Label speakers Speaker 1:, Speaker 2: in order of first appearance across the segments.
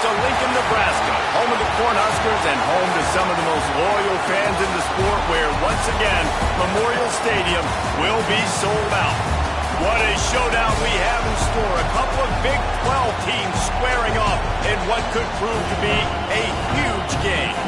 Speaker 1: to Lincoln, Nebraska, home of the Cornhuskers and home to some of the most loyal fans in the sport, where, once again, Memorial Stadium will be sold out. What a showdown we have in store. A couple of Big 12 teams squaring off in what could prove to be a huge game.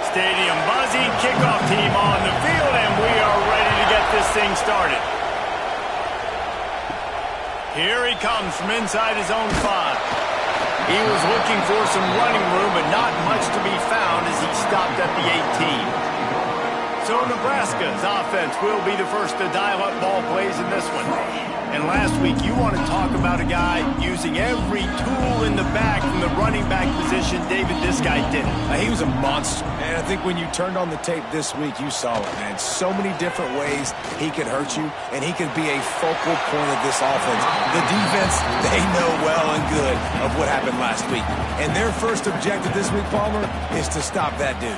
Speaker 1: Stadium buzzing, kickoff team on the field, and we are ready to get this thing started. Here he comes from inside his own 5. He was looking for some running room, but not much to be found as he stopped at the 18. So Nebraska's offense will be the first to dial up ball plays in this one. And last week, you want to talk about a guy using every tool in the bag from the running back position. David, this guy did it.
Speaker 2: He was a monster. And I think when you turned on the tape this week, you saw it, man. So many different ways he could hurt you, and he could be a focal point of this offense. The defense, they know well and good of what happened last week. And their first objective this week, Palmer, is to stop that dude.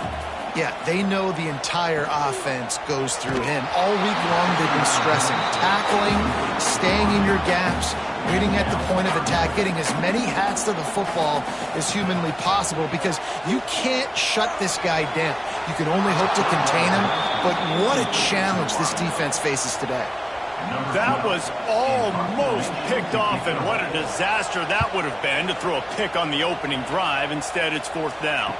Speaker 3: Yeah, they know the entire offense goes through him. All week long, they've been stressing. Tackling, staying in your gaps, waiting at the point of attack, getting as many hats to the football as humanly possible, because you can't shut this guy down. You can only hope to contain him, but what a challenge this defense faces today.
Speaker 1: That was almost picked off, and what a disaster that would have been to throw a pick on the opening drive. Instead, it's 4th down.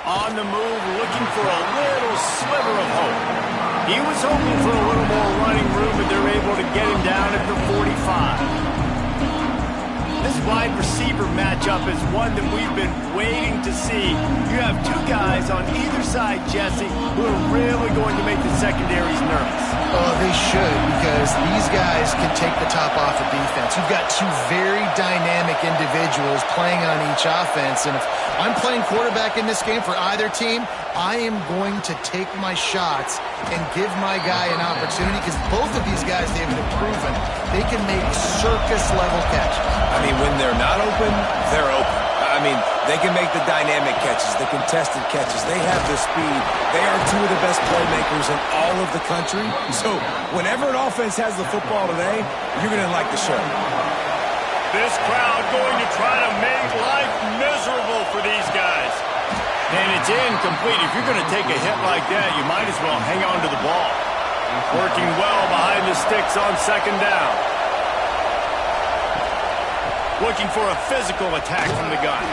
Speaker 1: On the move, looking for a little sliver of hope. He was hoping for a little more running room, but they're able to get him down at the 45. This wide receiver matchup is one that we've been waiting to see. You have 2 guys on either side, Jesse, who are really going to make the secondaries nervous.
Speaker 3: Oh, they should, because these guys can take the top off of defense. You've got 2 very dynamic individuals playing on each offense, and if I'm playing quarterback in this game for either team, I am going to take my shots and give my guy an opportunity, because both of these guys, they've been proven they can make circus-level catches.
Speaker 2: I mean, when they're not open, they're open. I mean, they can make the dynamic catches, the contested catches. They have the speed. They are 2 of the best playmakers in all of the country. So whenever an offense has the football today, you're going to like the show.
Speaker 1: This crowd going to try to make life miserable for these guys. And it's incomplete. If you're going to take a hit like that, you might as well hang on to the ball. Working well behind the sticks on 2nd down. Looking for a physical attack from the gun.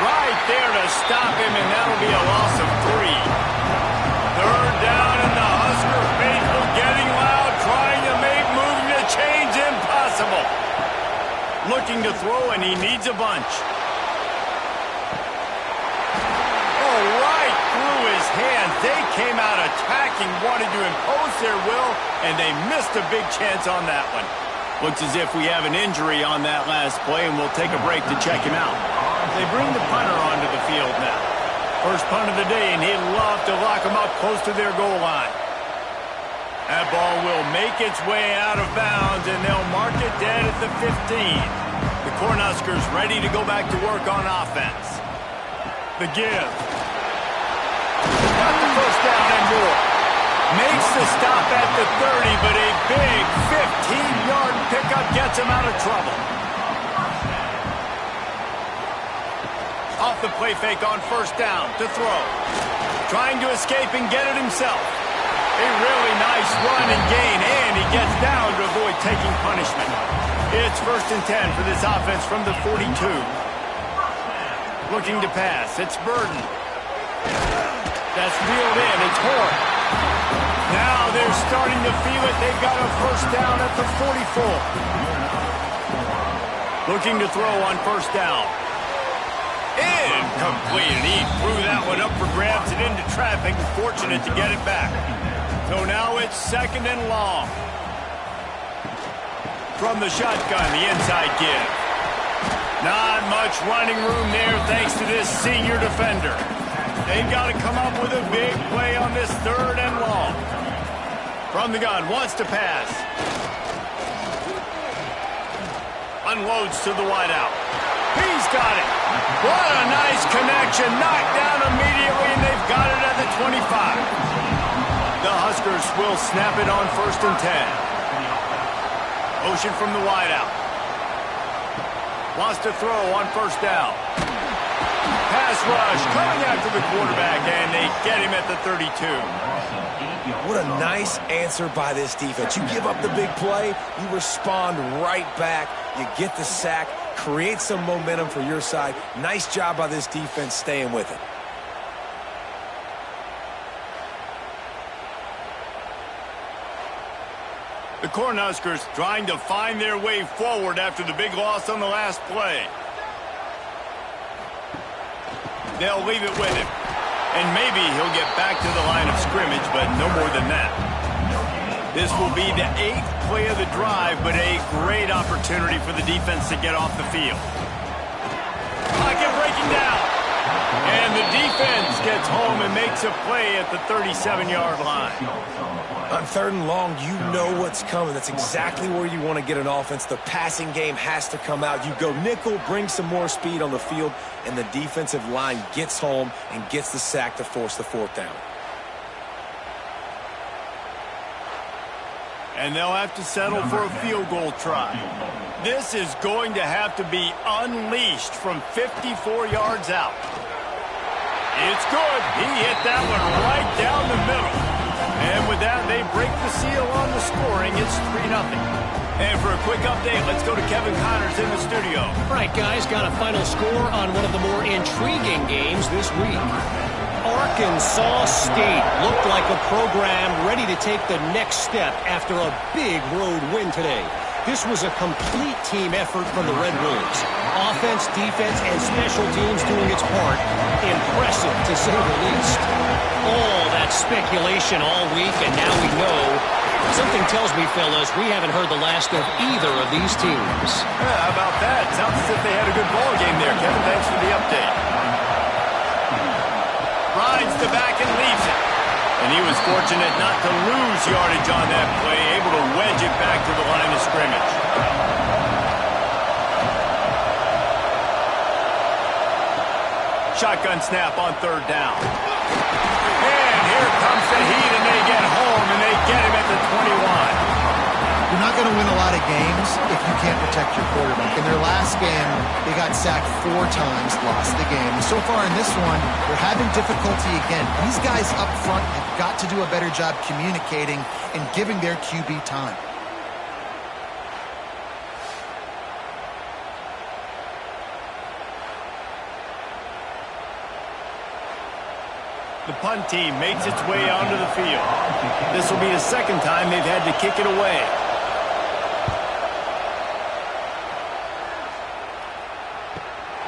Speaker 1: Right there to stop him, and that'll be a loss of 3. 3rd down, and the Husker faithful getting loud, trying to make moving the chains impossible. Looking to throw, and he needs a bunch. Oh, right through his hands. They came out attacking, wanted to impose their will, and they missed a big chance on that one. Looks as if we have an injury on that last play, and we'll take a break to check him out. They bring the punter onto the field now. First punt of the day, and he'd love to lock him up close to their goal line. That ball will make its way out of bounds, and they'll mark it dead at the 15. The Cornhuskers ready to go back to work on offense. The give. Got the first down and more. Makes the stop at the 30, but a big 15-yard pickup gets him out of trouble. Off the play fake on 1st down to throw. Trying to escape and get it himself. A really nice run and gain, and he gets down to avoid taking punishment. It's 1st and 10 for this offense from the 42. Looking to pass. It's Burden. That's reeled in. It's Horn. Now they're starting to feel it. They've got a 1st down at the 44. Looking to throw on 1st down. Incomplete. And he threw that one up for grabs and into traffic. Fortunate to get it back. So now it's 2nd and long. From the shotgun, the inside give. Not much running room there thanks to this senior defender. They've got to come up with a big play on this 3rd and long. From the gun, wants to pass. Unloads to the wideout. He's got it. What a nice connection. Knocked down immediately, and they've got it at the 25. The Huskers will snap it on 1st and 10. Motion from the wideout. Wants to throw on 1st down. Pass rush coming after the quarterback, and they get him at the 32.
Speaker 2: What a nice answer by this defense. You give up the big play, you respond right back, you get the sack, create some momentum for your side. Nice job by this defense staying with it.
Speaker 1: The Cornhuskers trying to find their way forward after the big loss on the last play. They'll leave it with him. And maybe he'll get back to the line of scrimmage, but no more than that. This will be the 8th play of the drive, but a great opportunity for the defense to get off the field. Pocket breaking down. And the defense gets home and makes a play at the 37-yard line.
Speaker 2: On 3rd and long, you know what's coming. That's exactly where you want to get an offense. The passing game has to come out. You go nickel, bring some more speed on the field, and the defensive line gets home and gets the sack to force the 4th down.
Speaker 1: And they'll have to settle for a field goal try. This is going to have to be unleashed from 54 yards out. It's good. He hit that one right down the middle. And with that, they break the seal on the scoring. It's 3-0. And for a quick update, let's go to Kevin Connors in the studio.
Speaker 4: All right, guys, got a final score on one of the more intriguing games this week. Arkansas State looked like a program ready to take the next step after a big road win today. This was a complete team effort from the Red Wolves. Offense, defense, and special teams doing its part. Impressive, to say the least. All that speculation all week, and now we know. Something tells me, fellas, we haven't heard the last of either of these teams.
Speaker 1: Yeah, how about that? Sounds as if they had a good ball game there, Kevin. Thanks for the update. Rides the back and leaves it. And he was fortunate not to lose yardage on that play, able to wedge it back to the line of scrimmage. Shotgun snap on 3rd down. And here comes the heat, and they get home, and they get him at the 21.
Speaker 3: You're not going to win a lot of games if you can't protect your quarterback. In their last game, they got sacked 4 times, lost the game. And so far in this one, they're having difficulty again. These guys up front have got to do a better job communicating and giving their QB time.
Speaker 1: The punt team makes its way onto the field. This will be the 2nd time they've had to kick it away.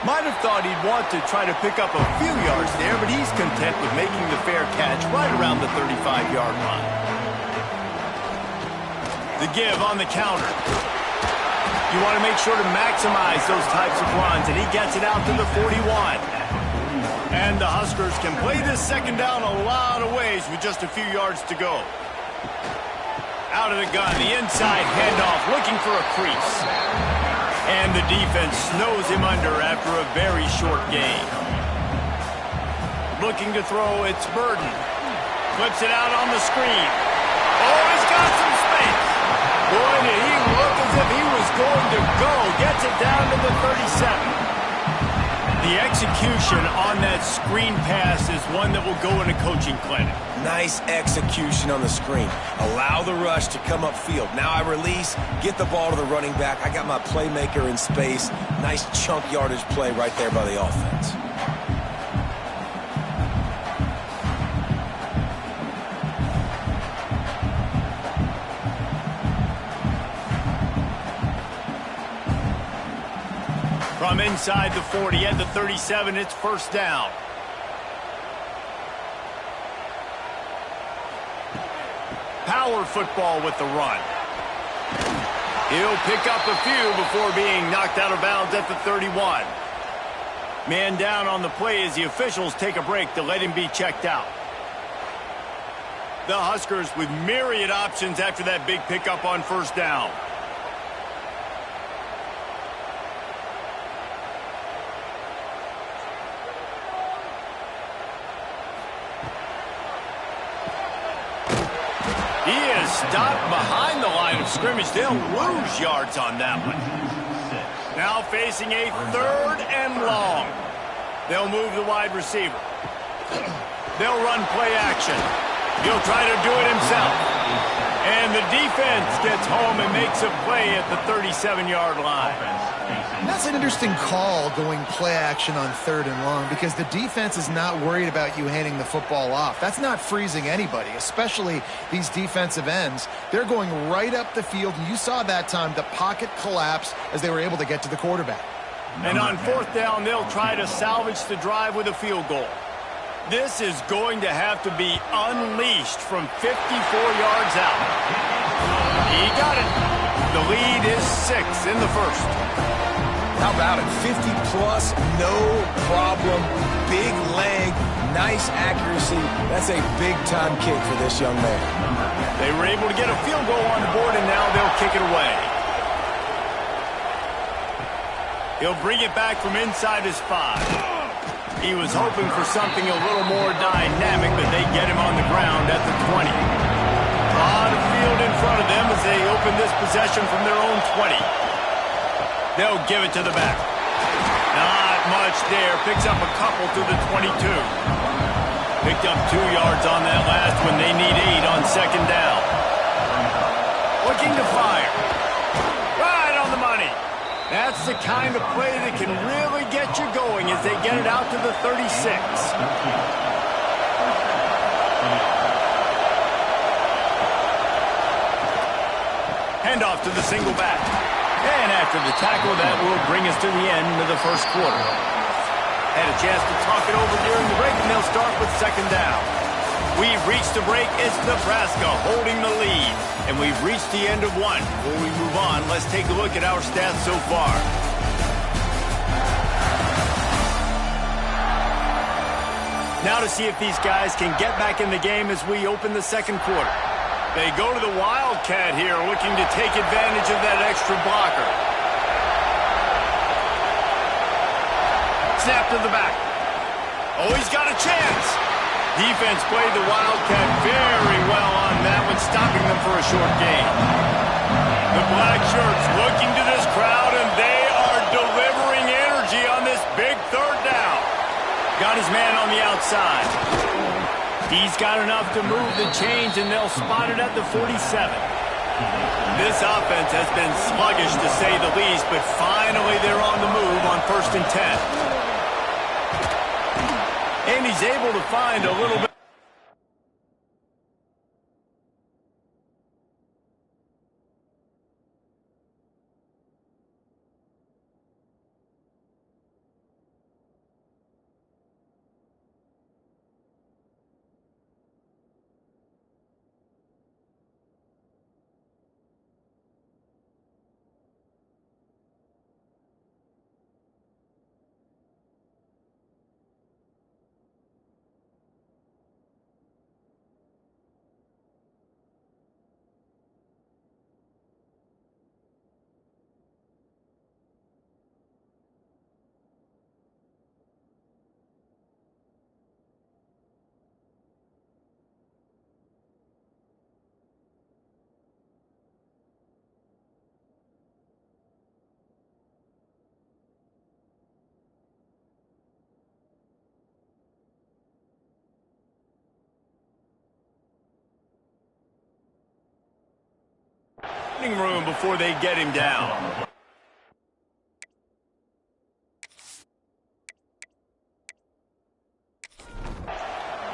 Speaker 1: Might have thought he'd want to try to pick up a few yards there, but he's content with making the fair catch right around the 35-yard line. The give on the counter. You want to make sure to maximize those types of runs, and he gets it out to the 41. And the Huskers can play this 2nd down a lot of ways with just a few yards to go. Out of the gun, the inside handoff, looking for a crease. And the defense snows him under after a very short gain. Looking to throw, it's Burden. Flips it out on the screen. Oh, he's got some space. Boy, did he look as if he was going to go. Gets it down to the 37. The execution on that screen pass is one that will go in a coaching clinic.
Speaker 2: Nice execution on the screen. Allow the rush to come upfield. Now I release, get the ball to the running back. I got my playmaker in space. Nice chunk yardage play right there by the offense.
Speaker 1: From inside the 40 at the 37, it's 1st down. Power football with the run. He'll pick up a few before being knocked out of bounds at the 31. Man down on the play as the officials take a break to let him be checked out. The Huskers with myriad options after that big pickup on first down. He is stopped behind the line of scrimmage. They'll lose yards on that one. Now facing a 3rd and long. They'll move the wide receiver. They'll run play action. He'll try to do it himself. And the defense gets home and makes a play at the 37-yard line.
Speaker 3: That's an interesting call, going play action on 3rd and long, because the defense is not worried about you handing the football off. That's not freezing anybody, especially these defensive ends. They're going right up the field, and you saw that time the pocket collapse as they were able to get to the quarterback.
Speaker 1: And on 4th down, they'll try to salvage the drive with a field goal. This is going to have to be unleashed from 54 yards out. He got it. The lead is 6 in the first.
Speaker 2: How about it? 50-plus, no problem. Big leg, nice accuracy. That's a big-time kick for this young man.
Speaker 1: They were able to get a field goal on the board, and now they'll kick it away. He'll bring it back from inside his 5. He was hoping for something a little more dynamic, but they get him on the ground at the 20. A lot of field in front of them as they open this possession from their own 20. They'll give it to the back. Not much there. Picks up a couple to the 22. Picked up 2 yards on that last one. They need 8 on 2nd down. Looking to fire. Right on the money. That's the kind of play that can really get you going as they get it out to the 36. Handoff to the single back. And after the tackle, that will bring us to the end of the first quarter. Had a chance to talk it over during the break, and they'll start with 2nd down. We've reached the break. It's Nebraska holding the lead. And we've reached the end of one. Before we move on, let's take a look at our stats so far. Now to see if these guys can get back in the game as we open the second quarter. They go to the Wildcat here, looking to take advantage of that extra blocker. Snap to the back. Oh, he's got a chance. Defense played the Wildcat very well on that one, stopping them for a short gain. The black shirts looking to this crowd, and they are delivering energy on this big 3rd down. Got his man on the outside. He's got enough to move the chains, and they'll spot it at the 47. This offense has been sluggish, to say the least, but finally they're on the move on 1st and 10. And he's able to find a little bit. Room before they get him down.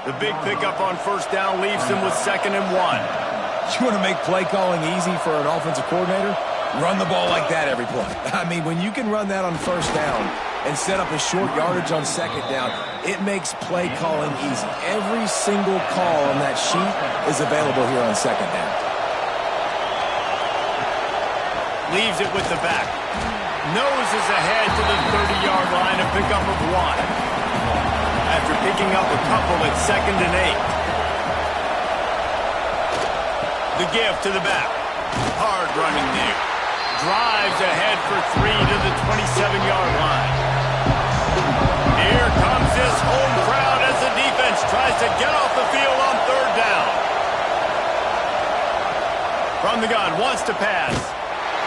Speaker 1: The big pickup on 1st down leaves them with 2nd and 1.
Speaker 2: You want to make play calling easy for an offensive coordinator? Run the ball like that every play. I mean, when you can run that on 1st down and set up a short yardage on 2nd down, it makes play calling easy. Every single call on that sheet is available here on 2nd down.
Speaker 1: Leaves it with the back. Noses ahead to the 30-yard line, a pickup of 1. After picking up a couple, it's 2nd and 8. The give to the back. Hard running there. Drives ahead for 3 to the 27-yard line. Here comes this home crowd as the defense tries to get off the field on 3rd down. From the gun, wants to pass.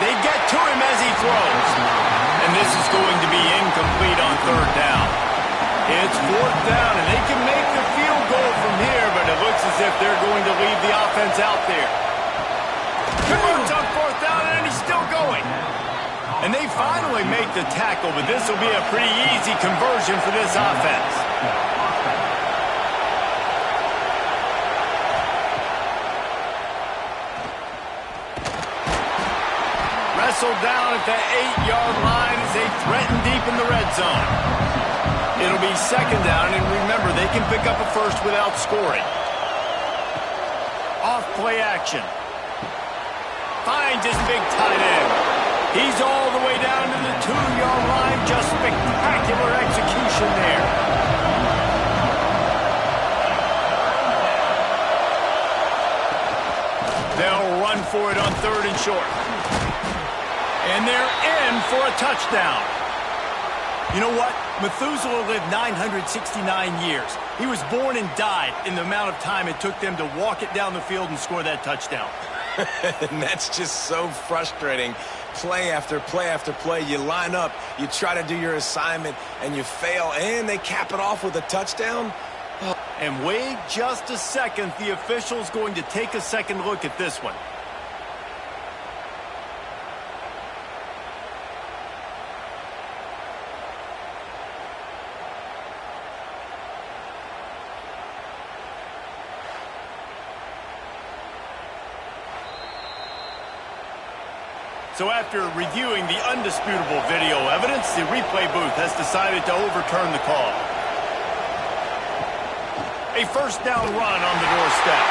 Speaker 1: They get to him as he throws. And this is going to be incomplete on 3rd down. It's 4th down, and they can make the field goal from here, but it looks as if they're going to leave the offense out there. Converts on 4th down, and he's still going. And they finally make the tackle, but this will be a pretty easy conversion for this offense. Wrestled down at the 8-yard line as they threaten deep in the red zone. It'll be 2nd down, and remember, they can pick up a first without scoring. Off play action. Finds his big tight end. He's all the way down to the 2-yard line. Just spectacular execution there. They'll run for it on 3rd and short. And they're in for a touchdown. You know what? Methuselah lived 969 years. He was born and died in the amount of time it took them to walk it down the field and score that touchdown.
Speaker 2: And that's just so frustrating. Play after play after play. You line up, you try to do your assignment, and you fail, and they cap it off with a touchdown.
Speaker 1: Oh. And wait just a second. The official's going to take a second look at this one. So after reviewing the undisputable video evidence, the replay booth has decided to overturn the call. A 1st down run on the doorstep.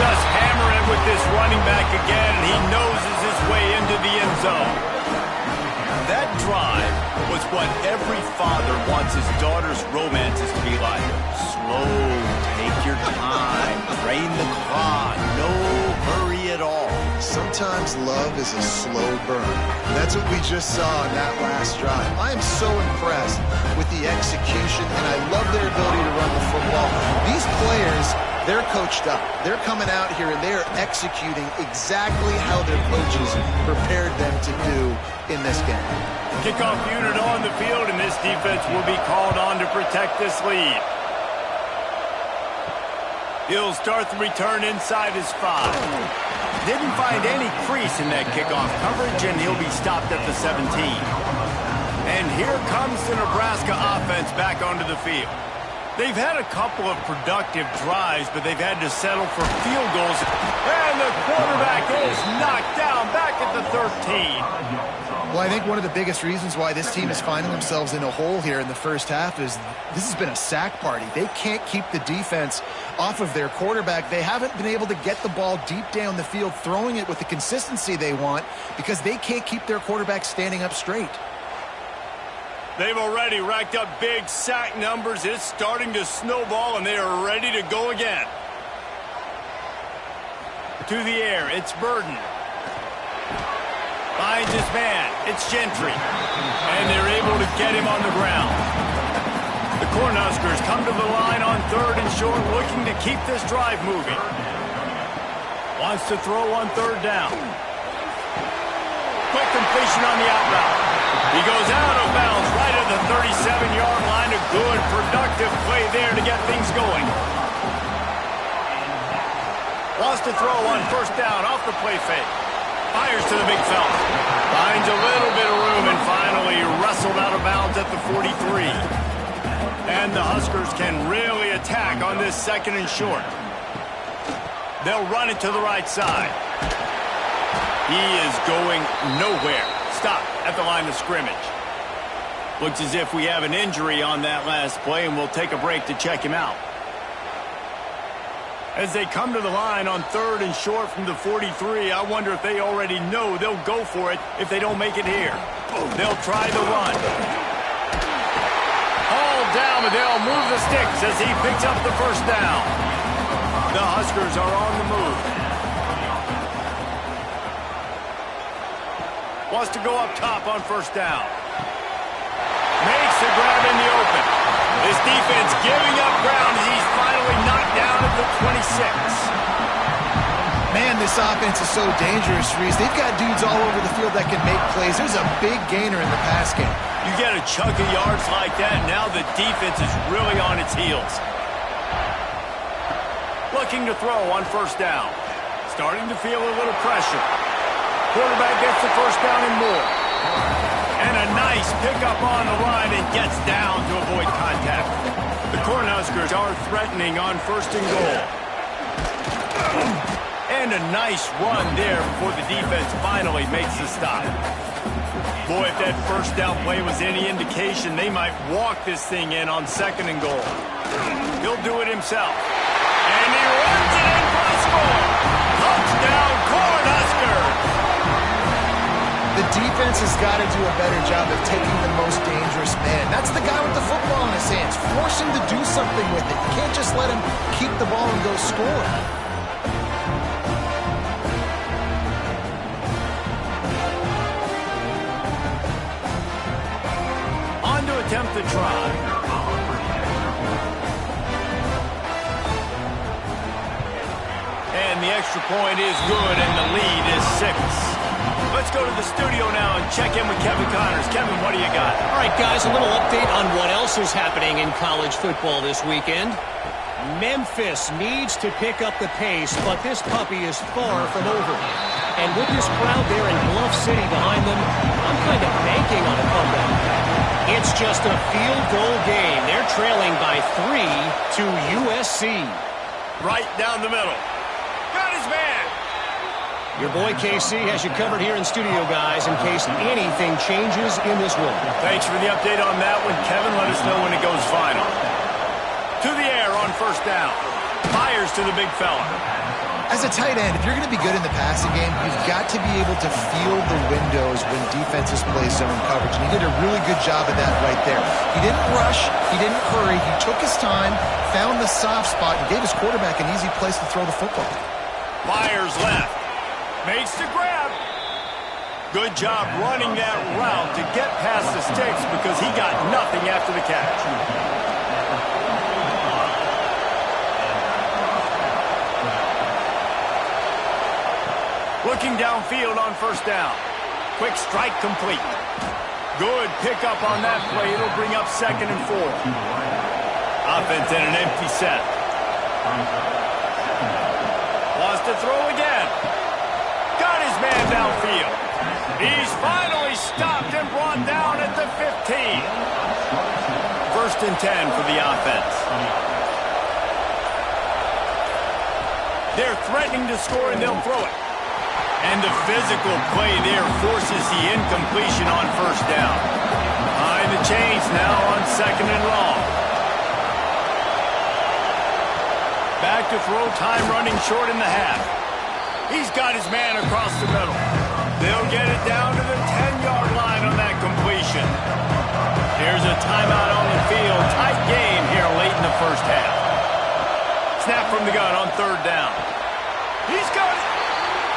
Speaker 1: Just hammer it with this running back again, and he noses his way into the end zone. That drive was what every father wants his daughter's romances to be like. Slow, take your time, drain the clock, no hurry at all.
Speaker 3: Sometimes love is a slow burn. That's what we just saw in that last drive. I am so impressed with the execution, and I love their ability to run the football. These players, they're coached up. They're coming out here, and they're executing exactly how their coaches prepared them to do in this game.
Speaker 1: Kickoff unit on the field, and this defense will be called on to protect this lead. He'll start the return inside his 5. Didn't find any crease in that kickoff coverage, and he'll be stopped at the 17. And here comes the Nebraska offense back onto the field. They've had a couple of productive drives, but they've had to settle for field goals. And the quarterback is knocked down back at the 13.
Speaker 3: Well, I think one of the biggest reasons why this team is finding themselves in a hole here in the first half is this has been a sack party. They can't keep the defense off of their quarterback. They haven't been able to get the ball deep down the field, throwing it with the consistency they want because they can't keep their quarterback standing up straight.
Speaker 1: They've already racked up big sack numbers. It's starting to snowball, and they are ready to go again. To the air, it's Burden. Finds his man. It's Gentry. And they're able to get him on the ground. The Cornhuskers come to the line on 3rd and short, looking to keep this drive moving. Wants to throw on 3rd down. Quick completion on the out route. He goes out of bounds right at the 37-yard line. A good, productive play there to get things going. Wants to throw on 1st down off the play fake. Fires to the big fella. Finds a little bit of room and finally wrestled out of bounds at the 43. And the Huskers can really attack on this 2nd and short. They'll run it to the right side. He is going nowhere. Stop at the line of scrimmage. Looks as if we have an injury on that last play, and we'll take a break to check him out. As they come to the line on 3rd and short from the 43, I wonder if they already know they'll go for it if they don't make it here. They'll try the run. All down, but they'll move the sticks as he picks up the first down. The Huskers are on the move. Wants to go up top on first down. Makes the grab in the open. This defense giving up ground as he's finally knocked down at the 26.
Speaker 3: Man, this offense is so dangerous, Reese. They've got dudes all over the field that can make plays. There's a big gainer in the pass game.
Speaker 1: You get a chunk of yards like that, now the defense is really on its heels. Looking to throw on first down. Starting to feel a little pressure. Quarterback gets the first down and more. And a nice pickup on the line and gets down to avoid contact. The Cornhuskers are threatening on 1st and goal. And a nice run there before the defense finally makes the stop. Boy, if that first down play was any indication, they might walk this thing in on 2nd and goal. He'll do it himself. And he runs it in for the score. Touchdown, Cornhuskers!
Speaker 3: The defense has got to do a better job of taking the most dangerous man. That's the guy with the football in his hands. Force him to do something with it. You can't just let him keep the ball and go score.
Speaker 1: On to attempt the try. And the extra point is good, and the lead is 6. Let's go to the studio now and check in with Kevin Connors. Kevin, what do you got?
Speaker 4: All right, guys, a little update on what else is happening in college football this weekend. Memphis needs to pick up the pace, but this puppy is far from over. And with this crowd there in Bluff City behind them, I'm kind of banking on a comeback. It's just a field goal game. They're trailing by 3 to USC.
Speaker 1: Right down the middle. Got his man.
Speaker 4: Your boy KC has you covered here in studio, guys, in case anything changes in this one.
Speaker 1: Thanks for the update on that one, Kevin. Let us know when it goes final. To the air on first down. Fires to the big fella.
Speaker 3: As a tight end, if you're going to be good in the passing game, you've got to be able to feel the windows when defenses play zone coverage. And he did a really good job of that right there. He didn't rush. He didn't hurry. He took his time, found the soft spot, and gave his quarterback an easy place to throw the football.
Speaker 1: Fires left. Makes the grab. Good job running that route to get past the sticks because he got nothing after the catch. Looking downfield on first down. Quick strike complete. Good pickup on that play. It'll bring up 2nd and 4. Offense in an empty set. Lost to throw again. Got his man downfield. He's finally stopped and brought down at the 15. 1st and 10 for the offense. They're threatening to score and they'll throw it. And the physical play there forces the incompletion on first down. Behind the chains now on 2nd and long. Back to throw, time running short in the half. He's got his man across the middle. They'll get it down to the 10-yard line on that completion. Here's a timeout on the field. Tight game here late in the first half. Snap from the gun on 3rd down. He's got it.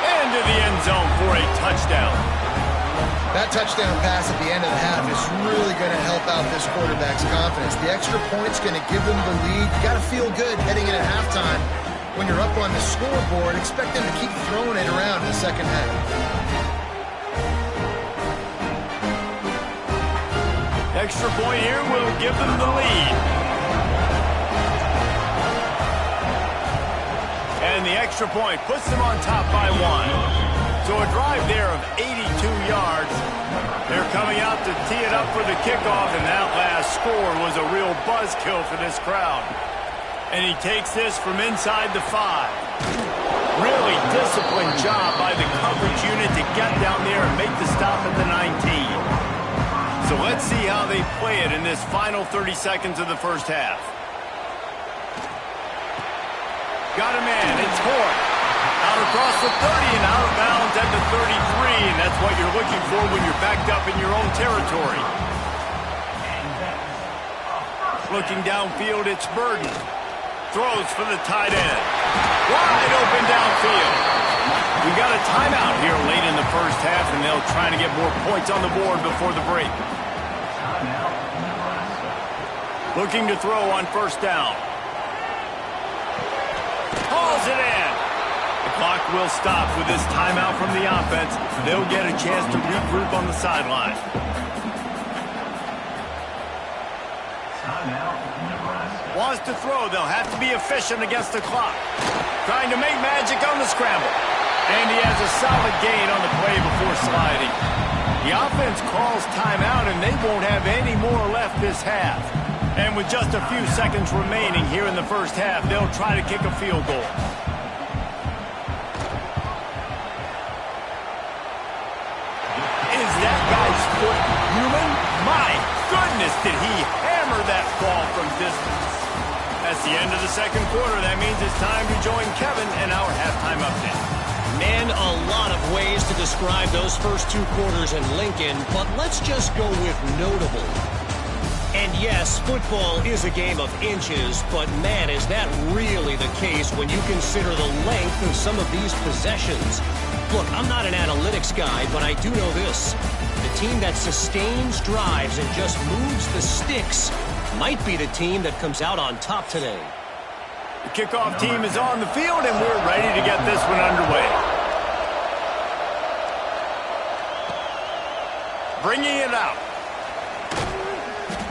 Speaker 1: Into the end zone for a touchdown.
Speaker 3: That touchdown pass at the end of the half is really going to help out this quarterback's confidence. The extra point's going to give them the lead. You got to feel good heading in at halftime. When you're up on the scoreboard, expect them to keep throwing it around in the second half.
Speaker 1: Extra point here will give them the lead. And the extra point puts them on top by 1. So a drive there of 82 yards. They're coming out to tee it up for the kickoff, and that last score was a real buzzkill for this crowd. And he takes this from inside the 5. Really disciplined job by the coverage unit to get down there and make the stop at the 19. So let's see how they play it in this final 30 seconds of the first half. Got a man. It's Horn. Out across the 30 and out of bounds at the 33, and that's what you're looking for when you're backed up in your own territory. Looking downfield, it's Burden. Throws for the tight end. Wide open downfield. We got a timeout here late in the first half, and they'll try to get more points on the board before the break. Looking to throw on first down. Hauls it in. The clock will stop with this timeout from the offense. They'll get a chance to regroup on the sideline. Wants to throw. They'll have to be efficient against the clock. Trying to make magic on the scramble. And he has a solid gain on the play before sliding. The offense calls timeout, and they won't have any more left this half. And with just a few seconds remaining here in the first half, they'll try to kick a field goal. Is that guy's foot human? My goodness, did he hammer that ball from distance. That's the end of the second quarter. That means it's time to join Kevin and our halftime update.
Speaker 4: Man, a lot of ways to describe those first two quarters in Lincoln, but let's just go with notable. And yes, football is a game of inches, but man, is that really the case when you consider the length of some of these possessions. Look, I'm not an analytics guy, but I do know this. The team that sustains drives and just moves the sticks might be the team that comes out on top today.
Speaker 1: The kickoff team is on the field, and we're ready to get this one underway. Bringing it out.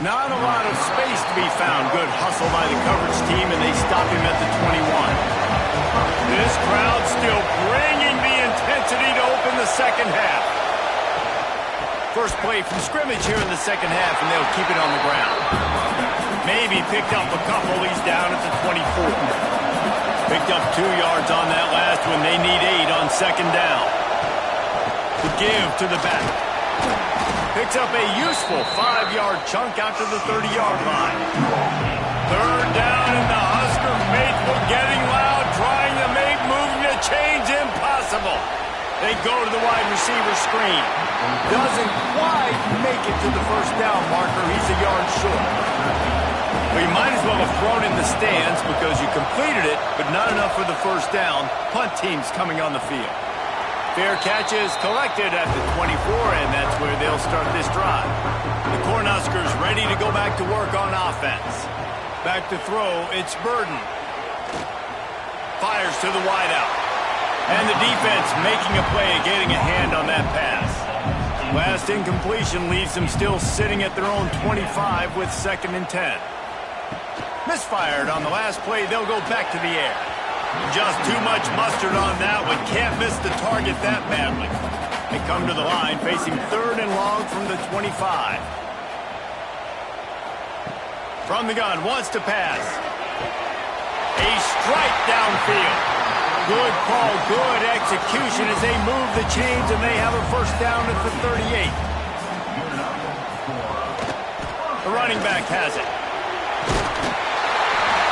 Speaker 1: Not a lot of space to be found. Good hustle by the coverage team, and they stop him at the 21. This crowd still bringing the intensity to open the second half. First play from scrimmage here in the second half, and they'll keep it on the ground. Maybe picked up a couple. He's down at the 24. Picked up 2 yards on that last one. They need 8 on second down. To give to the back. Picks up a useful 5-yard chunk out to the 30-yard line. Third down, and the Husker faithful getting loud, trying to make moving the chains impossible. They go to the wide receiver screen. Doesn't quite make it to the first down marker. He's a yard short. Well, you might as well have thrown in the stands because you completed it, but not enough for the first down. Punt team's coming on the field. Fair catch is collected at the 24, and that's where they'll start this drive. The Cornhuskers ready to go back to work on offense. Back to throw, it's Burden. Fires to the wideout. And the defense making a play, getting a hand on that pass. Last incompletion leaves them still sitting at their own 25 with 2nd and 10. Misfired on the last play, they'll go back to the air. Just too much mustard on that one. Can't miss the target that badly. They come to the line facing 3rd and long from the 25. From the gun, wants to pass. A strike downfield. Good call, good execution as they move the chains, and they have a first down at the 38. The running back has it.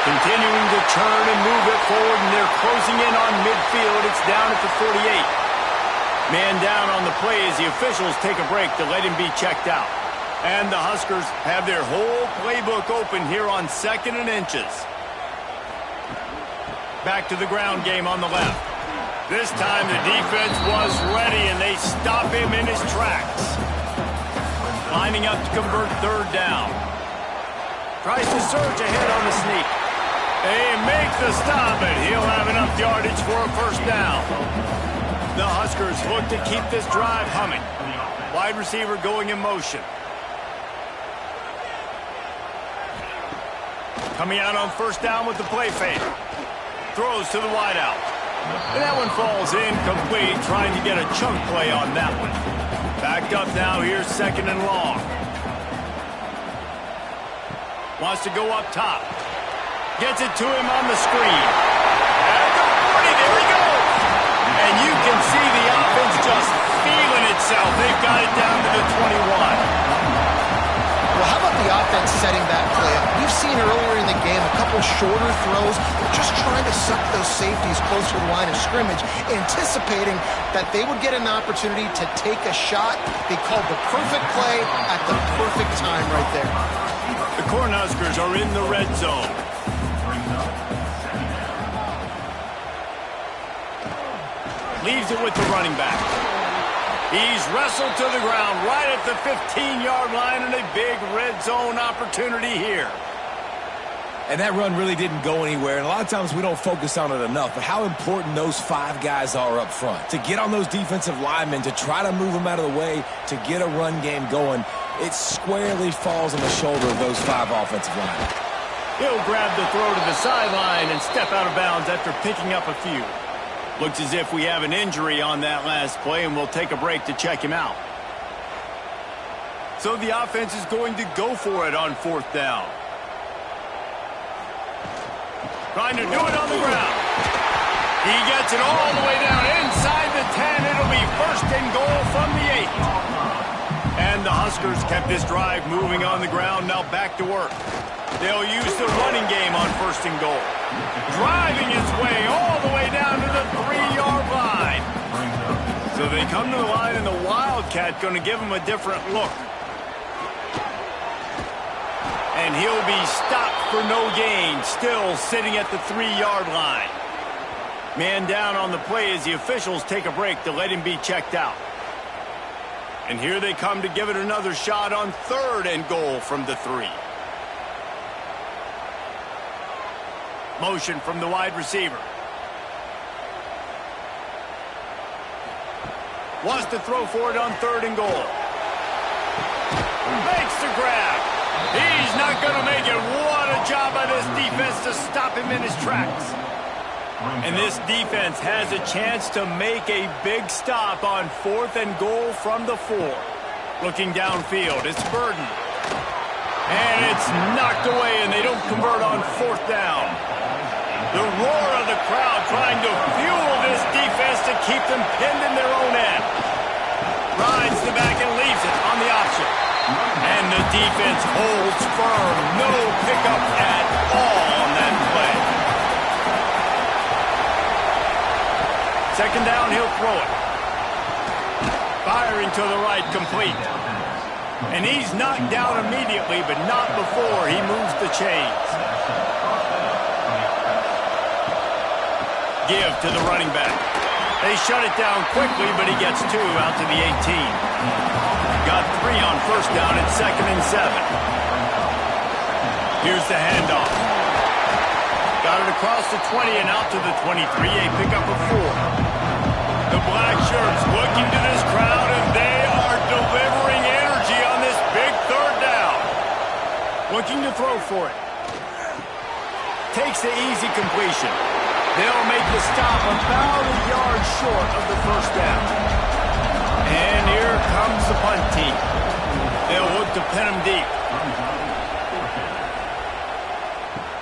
Speaker 1: Continuing to turn and move it forward, and they're closing in on midfield. It's down at the 48. Man down on the play as the officials take a break to let him be checked out. And the Huskers have their whole playbook open here on 2nd and inches. Back to the ground game on the left. This time the defense was ready, and they stop him in his tracks. Lining up to convert 3rd down. Tries to surge ahead on the sneak. They make the stop, and he'll have enough yardage for a first down. The Huskers look to keep this drive humming. Wide receiver going in motion. Coming out on first down with the play fake. Throws to the wideout. And that one falls incomplete, trying to get a chunk play on that one. Backed up now, here's 2nd and long. Wants to go up top. Gets it to him on the screen. At the 40, there he goes. And you can see the offense just feeling itself. They've got it down to the 21.
Speaker 3: Well, how about the offense setting that play up? We've seen earlier in the game a couple couple shorter throws. They're just trying to suck those safeties close to the line of scrimmage, anticipating that they would get an opportunity to take a shot. They called the perfect play at the perfect time right there.
Speaker 1: The Cornhuskers are in the red zone. Leaves it with the running back. He's wrestled to the ground right at the 15-yard line, and a big red zone opportunity here.
Speaker 2: And that run really didn't go anywhere, and a lot of times we don't focus on it enough, but how important those 5 guys are up front. To get on those defensive linemen, to try to move them out of the way, to get a run game going, it squarely falls on the shoulder of those 5 offensive linemen.
Speaker 1: He'll grab the throw to the sideline and step out of bounds after picking up a few. Looks as if we have an injury on that last play, and we'll take a break to check him out. So the offense is going to go for it on 4th down. Trying to do it on the ground. He gets it all the way down inside the 10. It'll be 1st and goal from the 8. And the Huskers kept this drive moving on the ground. Now back to work. They'll use the running game on 1st and goal. Driving his way all the way down to the 3-yard line. So they come to the line, and the Wildcat going to give him a different look. And he'll be stopped for no gain, still sitting at the 3-yard line. Man down on the play as the officials take a break to let him be checked out. And here they come to give it another shot on 3rd and goal from the 3. Motion from the wide receiver. Wants to throw for it on 3rd and goal. Makes the grab. He's not going to make it. What a job by this defense to stop him in his tracks. And this defense has a chance to make a big stop on 4th and goal from the 4. Looking downfield, it's Burden. And it's knocked away, and they don't convert on 4th down. The roar of the crowd trying to fuel this defense to keep them pinned in their own end. Rides the back and leaves it on the option. And the defense holds firm. No pickup at all on that play. 2nd down, he'll throw it. Firing to the right, complete. And he's knocked down immediately, but not before he moves the chains. Give to the running back. They shut it down quickly, but he gets 2 out to the 18. Got 3 on 1st down and 2nd and 7. Here's the handoff. Got it across the 20 and out to the 23. A pickup of 4. The black shirts looking to this crowd, and they are delivering energy on this big 3rd down. Looking to throw for it. Takes the easy completion. They'll make the stop about a yard short of the 1st down. And here comes the punt team. They'll look to pin him deep.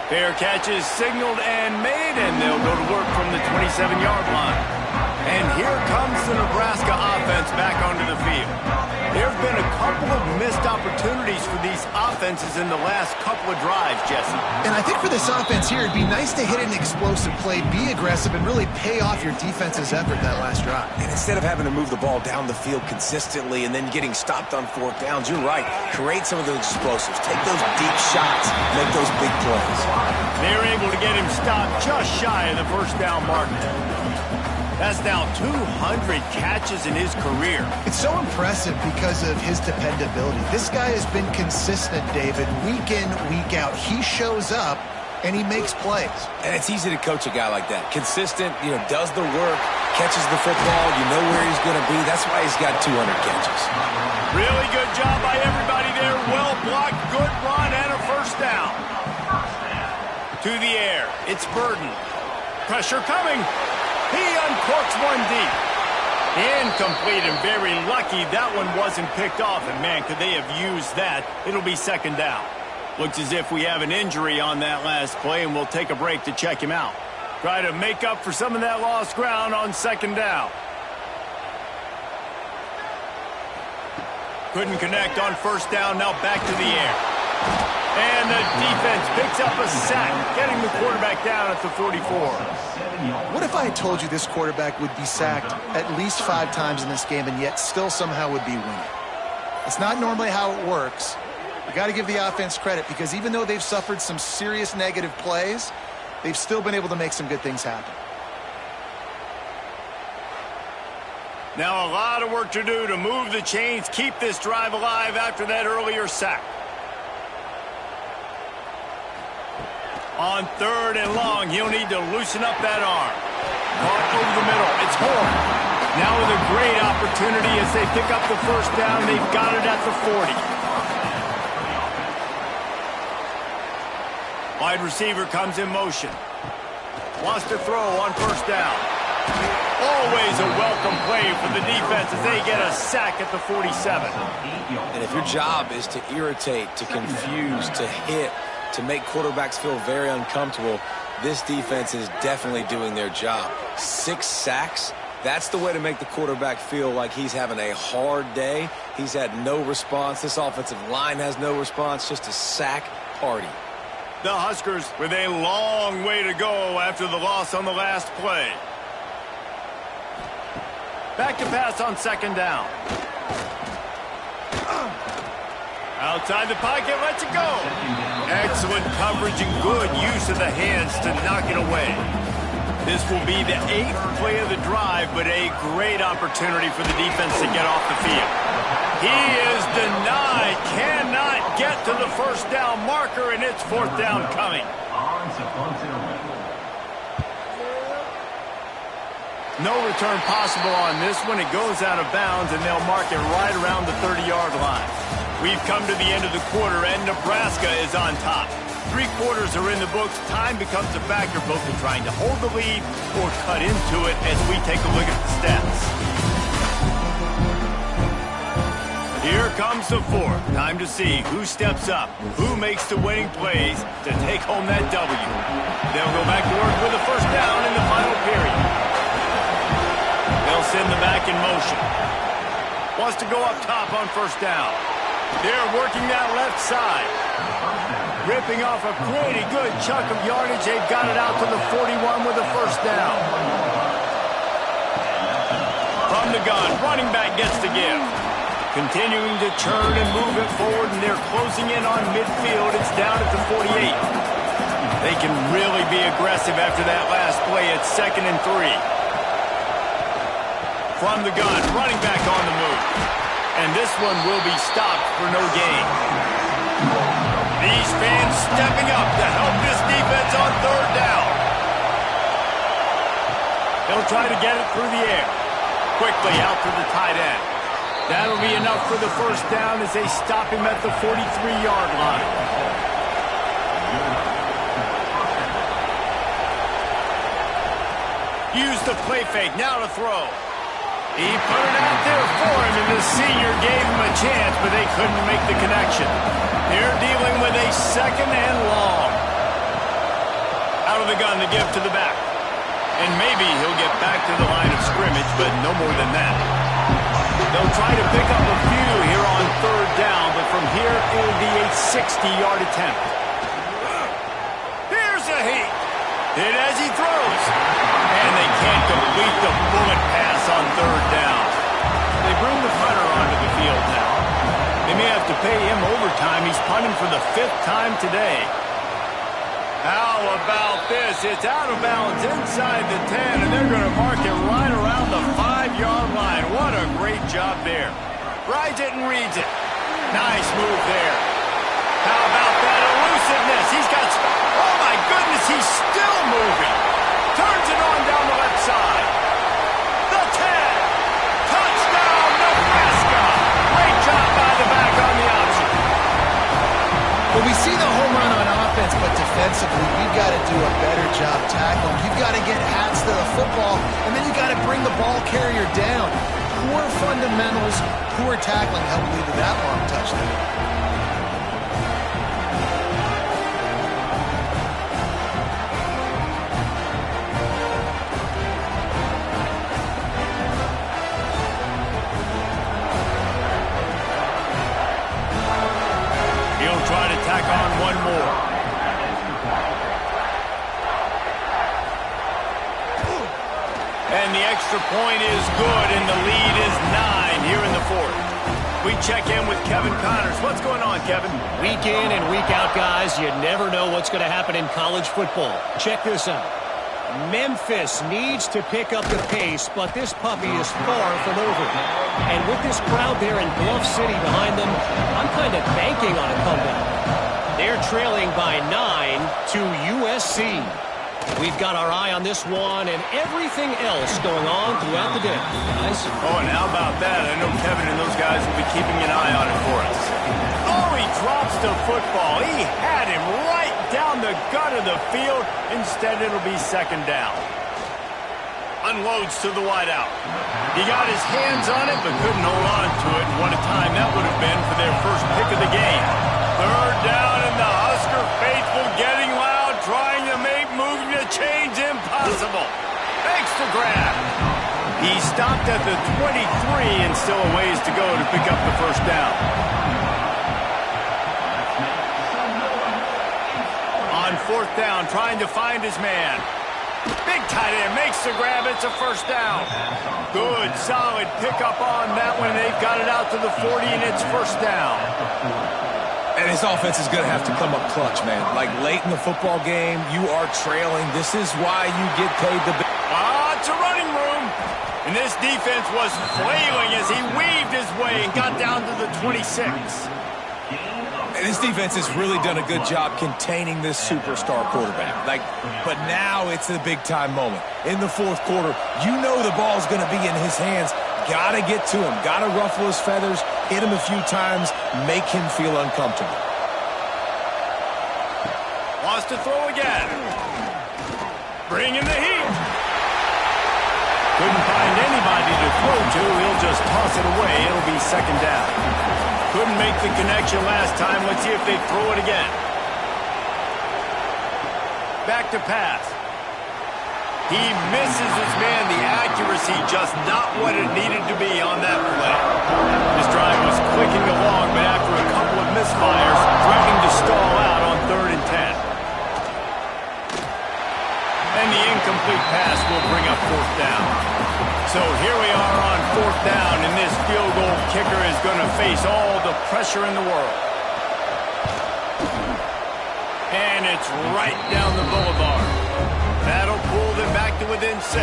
Speaker 1: Fair catch is signaled and made, and they'll go to work from the 27-yard line. And here comes the Nebraska offense back onto the field. There have been a couple of missed opportunities for these offenses in the last couple of drives, Jesse.
Speaker 3: And I think for this offense here, it'd be nice to hit an explosive play, be aggressive, and really pay off your defense's effort that last drive.
Speaker 2: And instead of having to move the ball down the field consistently and then getting stopped on 4th downs, you're right. Create some of those explosives. Take those deep shots. Make those big plays.
Speaker 1: They're able to get him stopped just shy of the 1st down mark. That's now 200 catches in his career.
Speaker 3: It's so impressive because of his dependability. This guy has been consistent, David, week in, week out. He shows up, and he makes plays.
Speaker 2: And it's easy to coach a guy like that. Consistent, does the work, catches the football, you know where he's going to be. That's why he's got 200 catches.
Speaker 1: Really good job by everybody there. Well blocked, good run, and a 1st down. To the air, it's Burden. Pressure coming. He uncorks one deep. Incomplete, and very lucky that one wasn't picked off. And, man, could they have used that? It'll be 2nd down. Looks as if we have an injury on that last play, and we'll take a break to check him out. Try to make up for some of that lost ground on 2nd down. Couldn't connect on 1st down. Now back to the air. And the defense picks up a sack, getting the quarterback down at the 44.
Speaker 3: What if I had told you this quarterback would be sacked at least 5 times in this game and yet still somehow would be winning? It's not normally how it works. You got to give the offense credit because even though they've suffered some serious negative plays, they've still been able to make some good things happen.
Speaker 1: Now a lot of work to do to move the chains, keep this drive alive after that earlier sack. On 3rd and long, he'll need to loosen up that arm. Caught over the middle. It's Horn. Now with a great opportunity as they pick up the first down. They've got it at the 40. Wide receiver comes in motion. Wants to throw on first down. Always a welcome play for the defense as they get a sack at the 47.
Speaker 2: And if your job is to irritate, to confuse, to hit, to make quarterbacks feel very uncomfortable, this defense is definitely doing their job. 6 sacks, that's the way to make the quarterback feel like he's having a hard day. He's had no response. This offensive line has no response, just a sack party.
Speaker 1: The Huskers with a long way to go after the loss on the last play. Back to pass on 2nd down. Outside the pocket, lets it go. Excellent coverage and good use of the hands to knock it away. This will be the 8th play of the drive, but a great opportunity for the defense to get off the field. He is denied, cannot get to the first down marker, and it's 4th down coming. No return possible on this one. It goes out of bounds, and they'll mark it right around the 30-yard line. We've come to the end of the quarter, and Nebraska is on top. 3 quarters are in the books. Time becomes a factor both in trying to hold the lead or cut into it as we take a look at the stats. Here comes the 4th. Time to see who steps up, who makes the winning plays to take home that W. They'll go back to work with a first down in the final period. They'll send the back in motion. Wants to go up top on first down. They're working that left side. Ripping off a pretty good chunk of yardage. They've got it out to the 41 with a first down. From the gun, running back gets the give. Continuing to turn and move it forward, and they're closing in on midfield. It's down at the 48. They can really be aggressive after that last play. It's 2nd and 3. From the gun, running back on the move. And this one will be stopped for no gain. These fans stepping up to help this defense on 3rd down. They'll try to get it through the air. Quickly out to the tight end. That'll be enough for the first down as they stop him at the 43-yard line. Use the play fake, now to throw. He put it out there for him, and the senior gave him a chance, but they couldn't make the connection. They're dealing with a 2nd and long. Out of the gun to give to the back. And maybe he'll get back to the line of scrimmage, but no more than that. They'll try to pick up a few here on 3rd down, but from here it will be a 60-yard attempt. Here's a heat. Hit as he throws. And they can't complete the bullet pass on 3rd down. They bring the punter onto the field now. They may have to pay him overtime. He's punting for the 5th time today. How about this? It's out of bounds inside the 10, and they're going to mark it right around the 5-yard line. What a great job there. Rides it and reads it. Nice move there. How about that elusiveness? He's got... Oh, my goodness, he's still moving. Turns it on down the left side. The 10. Touchdown, Nebraska. Great job by the back on the option.
Speaker 3: Well, we see the home run on offense, but defensively, we've got to do a better job tackling. You've got to get hats to the football, and then you've got to bring the ball carrier down. Poor fundamentals, poor tackling helped lead to that long touchdown.
Speaker 1: extra point is good, and the lead is 9 here in the fourth. We check in with Kevin Connors. What's going on, Kevin?
Speaker 4: Week in and week out, guys, you never know what's going to happen in college football. Check this out. Memphis needs to pick up the pace, but this puppy is far from over. And with this crowd there in Bluff City behind them, I'm kind of banking on a comeback. They're trailing by 9 to USC. We've got our eye on this one and everything else going on throughout the day, guys.
Speaker 1: Oh, and how about that? I know Kevin and those guys will be keeping an eye on it for us. Oh, he drops the football. He had him right down the gut of the field. Instead, it'll be second down. Unloads to the wideout. He got his hands on it, but couldn't hold on to it. What a time that would have been for their first pick of the game. Third down, and the Husker faithful getting loud, trying to make moving the chains impossible. Extra grab. He stopped at the 23 and still a ways to go to pick up the first down. On fourth down, trying to find his man. Big tight end makes the grab. It's a first down. Good, solid pickup on that one. They've got it out to the 40, and it's first down.
Speaker 2: And his offense is going to have to come up clutch, man. Like late in the football game, you are trailing. This is why you get paid the big.
Speaker 1: It's a running room. And this defense was flailing as he weaved his way and got down to the 26.
Speaker 2: And this defense has really done a good job containing this superstar quarterback. But now it's the big-time moment. In the fourth quarter, you know the ball's going to be in his hands. Got to get to him. Got to ruffle his feathers, hit him a few times, make him feel uncomfortable.
Speaker 1: Wants to throw again. Bringing the heat. Couldn't find anybody to throw to. He'll just toss it away. It'll be second down. Couldn't make the connection last time. Let's see if they throw it again. Back to pass. He misses his man. The accuracy just not what it needed to be on that play. This drive was clicking along, but after a couple of misfires, threatening to stall out on 3rd and 10. And the incomplete pass will bring up fourth down. So here we are on fourth down, and this field goal kicker is going to face all the pressure in the world. And it's right down the boulevard. That'll pull them back to within 6.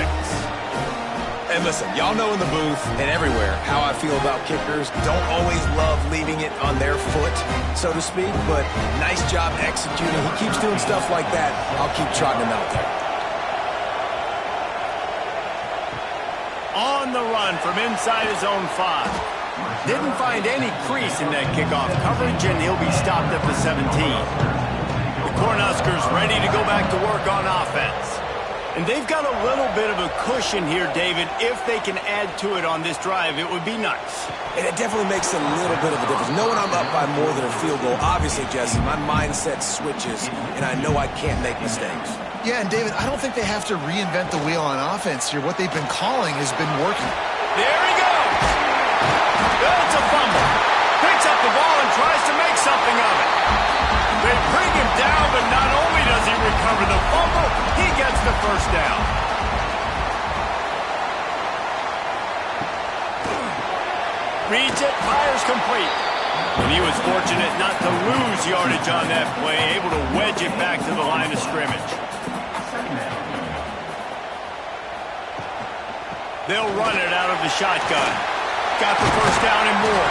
Speaker 2: And listen, y'all know in the booth and everywhere how I feel about kickers. Don't always love leaving it on their foot, so to speak, but nice job executing. He keeps doing stuff like that. I'll keep trotting him out there.
Speaker 1: On the run from inside his own 5. Didn't find any crease in that kickoff coverage, and he'll be stopped at the 17. The Cornhuskers ready to go back to work on offense. And they've got a little bit of a cushion here, David. If they can add to it on this drive, it would be nice.
Speaker 2: And it definitely makes a little bit of a difference. Knowing I'm up by more than a field goal, obviously, Jesse, my mindset switches, and I know I can't make mistakes.
Speaker 3: Yeah, and David, I don't think they have to reinvent the wheel on offense here. What they've been calling has been working.
Speaker 1: There he goes. It's a fumble. Picks up the ball and tries to make something of it. They bring him down, but not only does he recover the fumble, he gets the first down. Reads it, fires complete. And he was fortunate not to lose yardage on that play, able to wedge it back to the line of scrimmage. They'll run it out of the shotgun. Got the first down and more.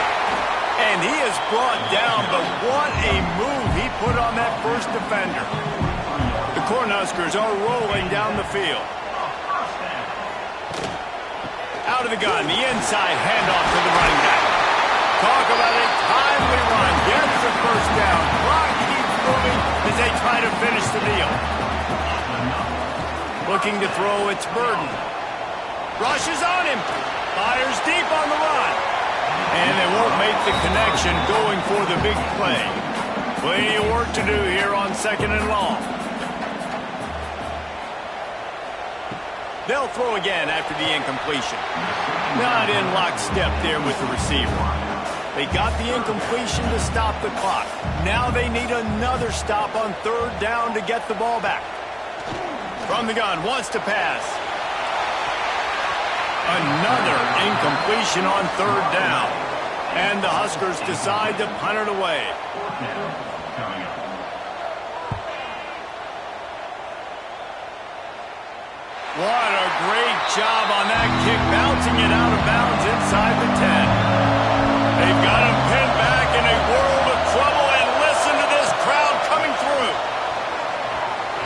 Speaker 1: And he is brought down, but what a move he put on that first defender. The Cornhuskers are rolling down the field. Out of the gun, the inside handoff to the running back. Talk about a timely run. Gets the first down. Clock keeps moving as they try to finish the deal. Looking to throw, it's Burden. Rushes on him. Fires deep on the run. And they won't make the connection going for the big play. Plenty of work to do here on 2nd and long. They'll throw again after the incompletion. Not in lockstep there with the receiver. They got the incompletion to stop the clock. Now they need another stop on 3rd down to get the ball back. From the gun, wants to pass. Another incompletion on third down. And the Huskers decide to punt it away. What a great job on that kick, bouncing it out of bounds inside the 10. They've got him pinned back in a world of trouble, and listen to this crowd coming through.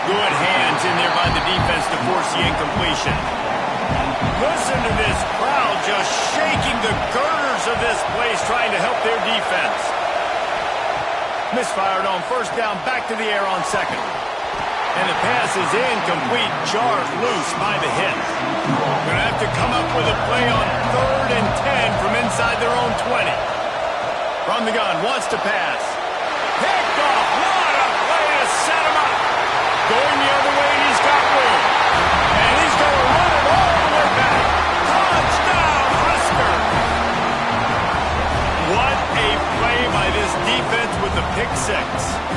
Speaker 1: Good hands in there by the defense to force the incompletion. Listen to this crowd just shaking the girders of this place, trying to help their defense. Misfired on first down, back to the air on second. And the pass is incomplete, jarred loose by the hit. Going to have to come up with a play on 3rd and 10 from inside their own 20. From the gun, wants to pass. Picked off, what a play to set him up. Going the other way, and he's got room. And he's going to run it all the way back. Touchdown, Husker! What a play by this defense with the pick six.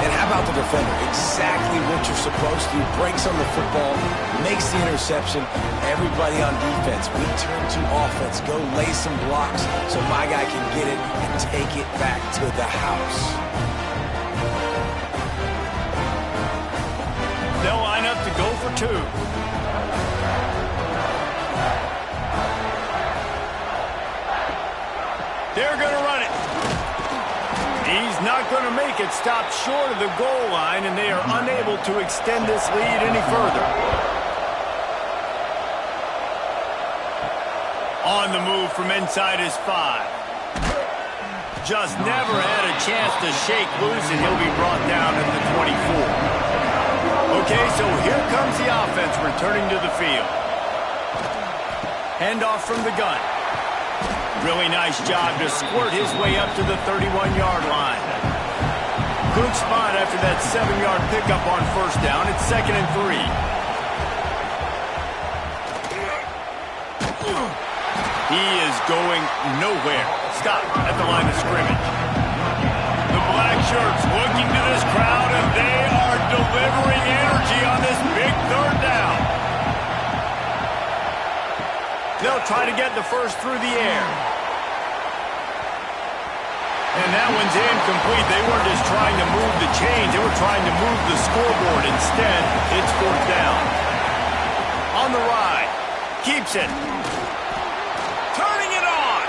Speaker 2: And how about the defender? Exactly what you're supposed to do. Breaks on the football, makes the interception. Everybody on defense, we turn to offense. Go lay some blocks so my guy can get it and take it back to the house.
Speaker 1: They'll line up to go for 2. They're going to run it. He's not going to make it. Stopped short of the goal line, and they are unable to extend this lead any further. On the move from inside his 5. Just never had a chance to shake loose, and he'll be brought down at the 24. Okay, so here comes the offense returning to the field. Handoff from the gun. Really nice job to squirt his way up to the 31-yard line. Good spot after that 7-yard pickup on first down. It's 2nd and 3. He is going nowhere. Stop at the line of scrimmage. The black shirts looking to this crowd, and they are delivering energy on this big 3rd down. They'll try to get the first through the air. And that one's incomplete. They weren't just trying to move the chains. They were trying to move the scoreboard. Instead, it's 4th down. On the ride. Keeps it. Turning it on.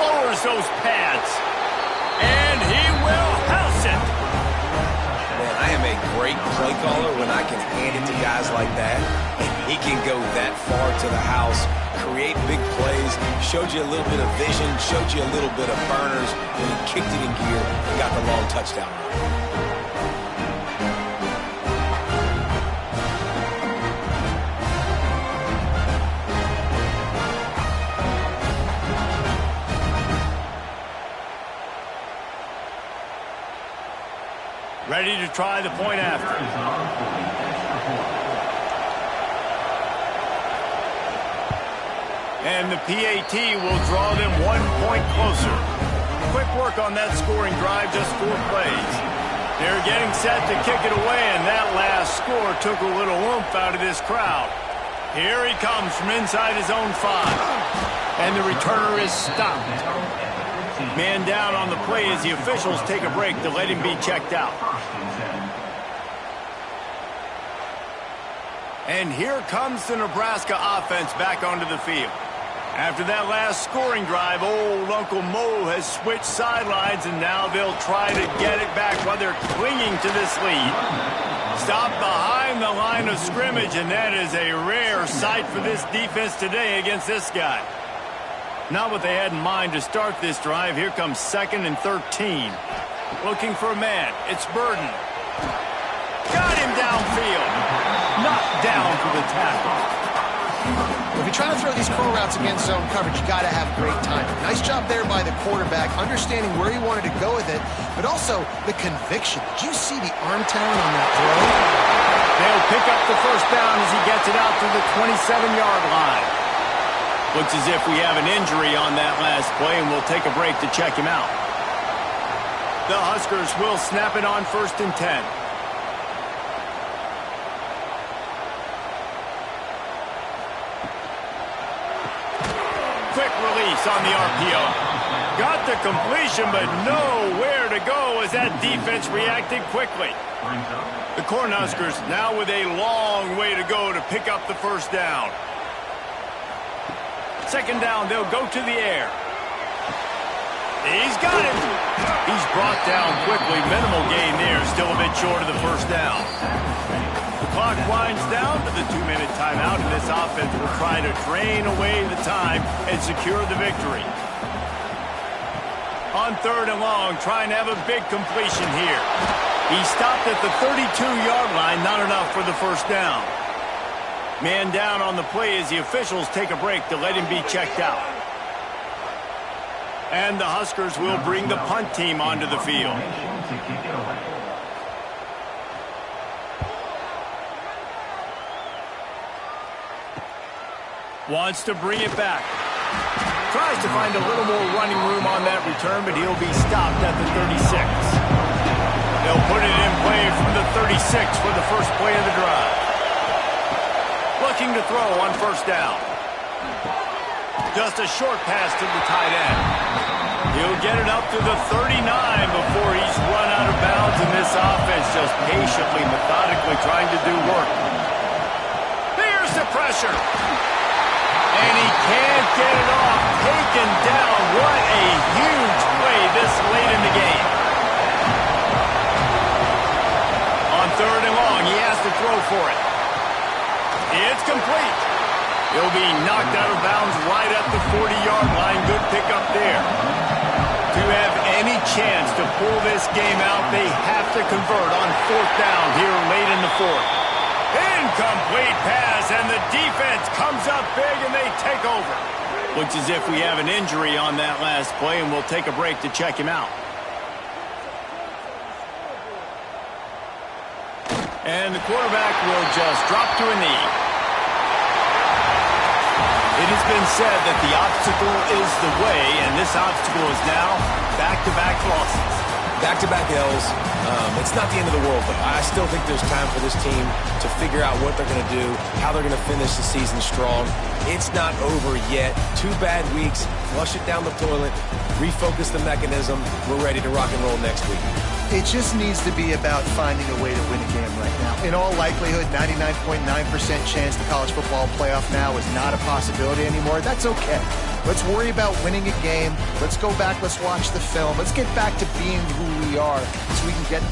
Speaker 1: Lowers those pads. And he will house it.
Speaker 2: Man, I am a great play caller when I can hand it to guys like that. And he can go that far to the house, create big plays, showed you a little bit of vision, showed you a little bit of burners. When he kicked it in gear, he got the long touchdown run.
Speaker 1: Ready to try the point after. And the PAT will draw them 1 point closer. Quick work on that scoring drive, just 4 plays. They're getting set to kick it away, and that last score took a little oomph out of this crowd. Here he comes from inside his own 5. And the returner is stopped. Man down on the play as the officials take a break to let him be checked out. And here comes the Nebraska offense back onto the field. After that last scoring drive, old Uncle Mo has switched sidelines, and now they'll try to get it back while they're clinging to this lead. Stop behind the line of scrimmage, and that is a rare sight for this defense today against this guy. Not what they had in mind to start this drive. Here comes 2nd and 13. Looking for a man. It's Burden. Got him downfield. Knocked down for the tackle.
Speaker 3: If you're trying to throw these crow routes against zone coverage, you got to have great timing. Nice job there by the quarterback, understanding where he wanted to go with it, but also the conviction. Did you see the arm talent on that throw?
Speaker 1: They'll pick up the first down as he gets it out to the 27-yard line. Looks as if we have an injury on that last play, and we'll take a break to check him out. The Huskers will snap it on 1st and 10. quick release on the RPO. Got the completion, but nowhere to go as that defense reacted quickly. The Cornhuskers now with a long way to go to pick up the first down. Second down, they'll go to the air. He's got it. He's brought down quickly. Minimal gain there. Still a bit short of the first down. The clock winds down to the 2-minute timeout, and this offense will try to drain away the time and secure the victory. On third and long, trying to have a big completion here. He stopped at the 32-yard line, not enough for the first down. Man down on the play as the officials take a break to let him be checked out. And the Huskers will bring the punt team onto the field. Wants to bring it back. Tries to find a little more running room on that return, but he'll be stopped at the 36. They'll put it in play from the 36 for the first play of the drive. Looking to throw on first down. Just a short pass to the tight end. He'll get it up to the 39 before he's run out of bounds, and this offense just patiently, methodically trying to do work. There's the pressure. And he can't get it off. Taken down. What a huge play this late in the game. On third and long, he has to throw for it. It's complete. He'll be knocked out of bounds right at the 40-yard line. Good pickup there. To have any chance to pull this game out, they have to convert on fourth down here late in the fourth. Incomplete pass, and the defense comes up big, and they take over. Looks as if we have an injury on that last play, and we'll take a break to check him out. And the quarterback will just drop to a knee. It has been said that the obstacle is the way, and this obstacle is now back-to-back losses.
Speaker 2: Back-to-back L's. It's not the end of the world, though. I still think there's time for this team to figure out what they're going to do, how they're going to finish the season strong. It's not over yet. 2 bad weeks. Flush it down the toilet. Refocus the mechanism. We're ready to rock and roll next week.
Speaker 3: It just needs to be about finding a way to win a game right now. In all likelihood, 99.9% chance the college football playoff now is not a possibility anymore. That's okay. Let's worry about winning a game. Let's go back. Let's watch the film. Let's get back to being who we are so we can get